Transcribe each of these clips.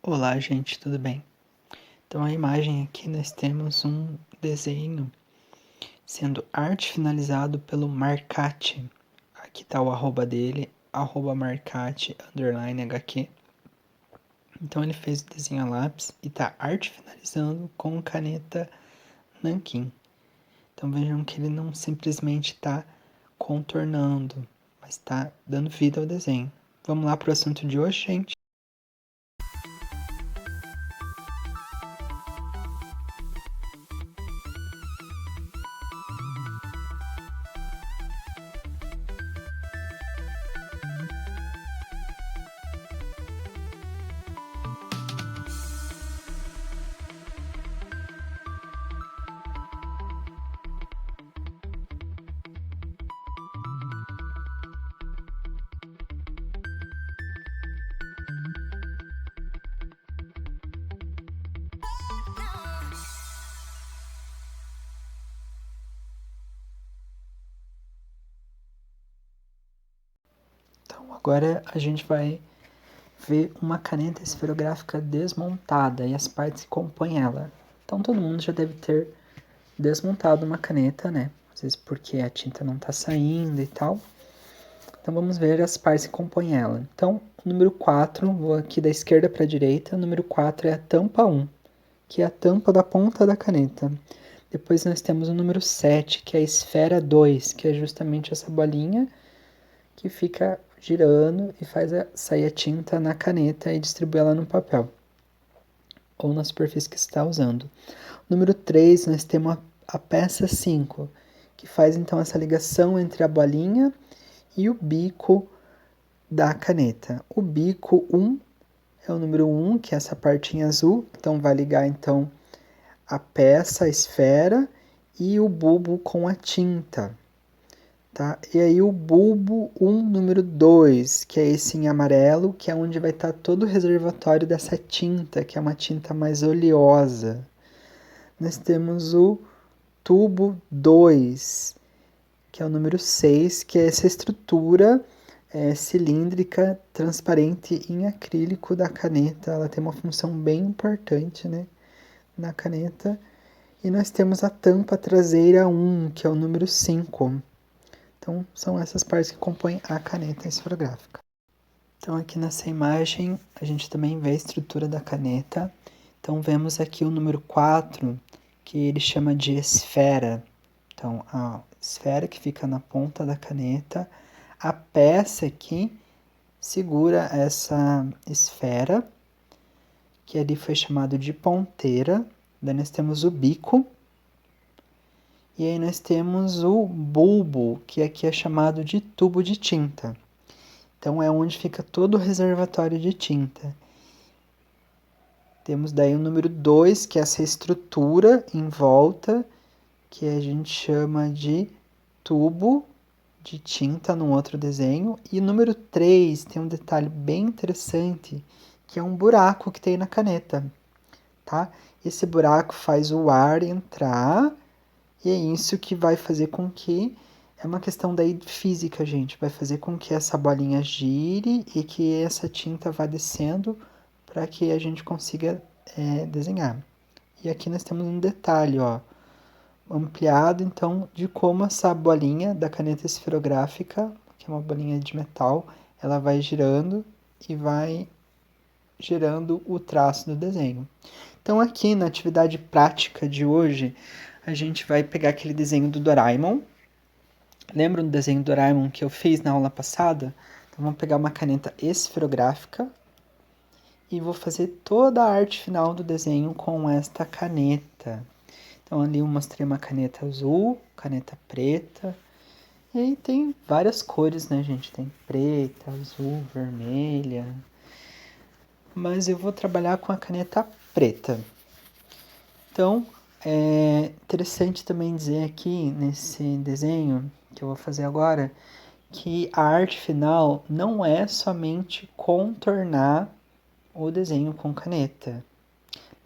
Olá, gente, tudo bem? Então, a imagem aqui nós temos um desenho sendo arte finalizado pelo Marcati. Aqui está o arroba dele, @marcati_HQ. Então, ele fez o desenho a lápis e está arte finalizando com caneta nanquim. Então, vejam que ele não simplesmente está contornando, mas está dando vida ao desenho. Vamos lá para o assunto de hoje, gente? Então, agora a gente vai ver uma caneta esferográfica desmontada e as partes que compõem ela. Então todo mundo já deve ter desmontado uma caneta, né? Às vezes porque a tinta não está saindo e tal. Então vamos ver as partes que compõem ela. Então, o número 4, vou aqui da esquerda para a direita, o número 4 é a tampa 1, que é a tampa da ponta da caneta. Depois nós temos o número 7, que é a esfera 2, que é justamente essa bolinha que fica girando e faz sair a tinta na caneta e distribui ela no papel ou na superfície que você está usando. Número 3, nós temos a peça 5, que faz então essa ligação entre a bolinha e o bico da caneta. O bico 1 é o número 1, que é essa partinha azul, então vai ligar então a peça, a esfera e o bulbo com a tinta. Tá? E aí o bulbo 1, número 2, que é esse em amarelo, que é onde vai estar todo o reservatório dessa tinta, que é uma tinta mais oleosa. Nós temos o tubo 2, que é o número 6, que é essa estrutura cilíndrica, transparente em acrílico da caneta. Ela tem uma função bem importante, né, na caneta. E nós temos a tampa traseira 1, que é o número 5. Então, são essas partes que compõem a caneta esferográfica. Então, aqui nessa imagem, a gente também vê a estrutura da caneta. Então, vemos aqui o número 4, que ele chama de esfera. Então, a esfera que fica na ponta da caneta. A peça aqui segura essa esfera, que ali foi chamado de ponteira. Daí nós temos o bico. E aí nós temos o bulbo, que aqui é chamado de tubo de tinta. Então é onde fica todo o reservatório de tinta. Temos daí o número 2, que é essa estrutura em volta, que a gente chama de tubo de tinta num outro desenho. E o número 3 tem um detalhe bem interessante, que é um buraco que tem na caneta, tá? Esse buraco faz o ar entrar. E é isso que vai fazer com que, é uma questão daí física, gente, vai fazer com que essa bolinha gire e que essa tinta vá descendo para que a gente consiga desenhar. E aqui nós temos um detalhe, ó, ampliado então de como essa bolinha da caneta esferográfica, que é uma bolinha de metal, ela vai girando e vai gerando o traço do desenho. Então aqui na atividade prática de hoje, a gente vai pegar aquele desenho do Doraemon. Lembra do desenho do Doraemon que eu fiz na aula passada? Então vamos pegar uma caneta esferográfica e vou fazer toda a arte final do desenho com esta caneta. Então ali eu mostrei uma caneta azul, caneta preta, e aí tem várias cores, né, gente? Tem preta, azul, vermelha. Mas eu vou trabalhar com a caneta preta. Então, é interessante também dizer aqui nesse desenho que eu vou fazer agora que a arte final não é somente contornar o desenho com caneta.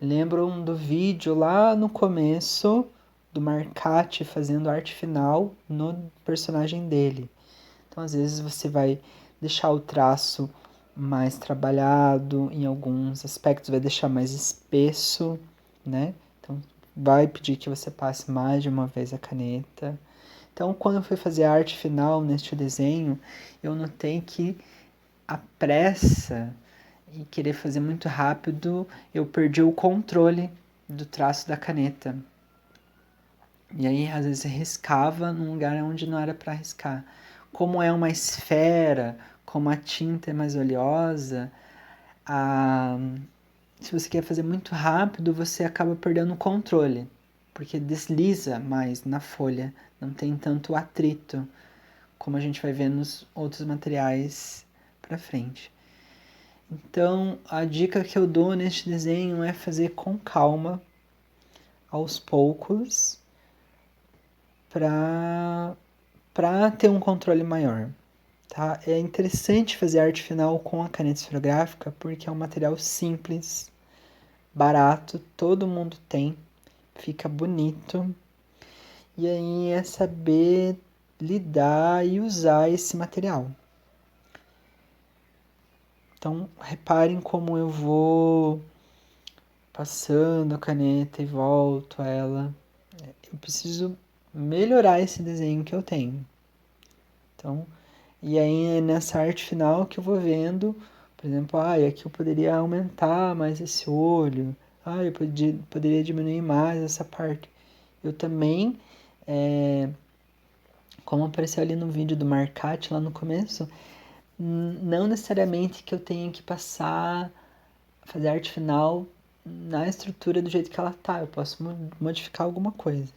Lembram do vídeo lá no começo do Marcati fazendo arte final no personagem dele. Então, às vezes você vai deixar o traço mais trabalhado, em alguns aspectos vai deixar mais espesso, né? Então vai pedir que você passe mais de uma vez a caneta. Então, quando eu fui fazer a arte final neste desenho, eu notei que a pressa e querer fazer muito rápido, eu perdi o controle do traço da caneta. E aí, às vezes, riscava num lugar onde não era para riscar. Como é uma esfera, como a tinta é mais oleosa, a... se você quer fazer muito rápido, você acaba perdendo o controle, porque desliza mais na folha, não tem tanto atrito, como a gente vai ver nos outros materiais para frente. Então, a dica que eu dou neste desenho é fazer com calma, aos poucos, para ter um controle maior. Tá? É interessante fazer arte final com a caneta esferográfica porque é um material simples, barato, todo mundo tem, fica bonito. E aí é saber lidar e usar esse material. Então, reparem como eu vou passando a caneta e volto ela. Eu preciso melhorar esse desenho que eu tenho. Então, e aí é nessa arte final que eu vou vendo, por exemplo, aqui eu poderia aumentar mais esse olho, eu poderia diminuir mais essa parte. Eu também, como apareceu ali no vídeo do Marcati lá no começo, não necessariamente que eu tenha que fazer a arte final na estrutura do jeito que ela tá, eu posso modificar alguma coisa.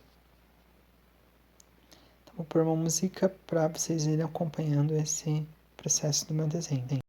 Então, vou pôr uma música para vocês irem acompanhando esse processo do meu desenho.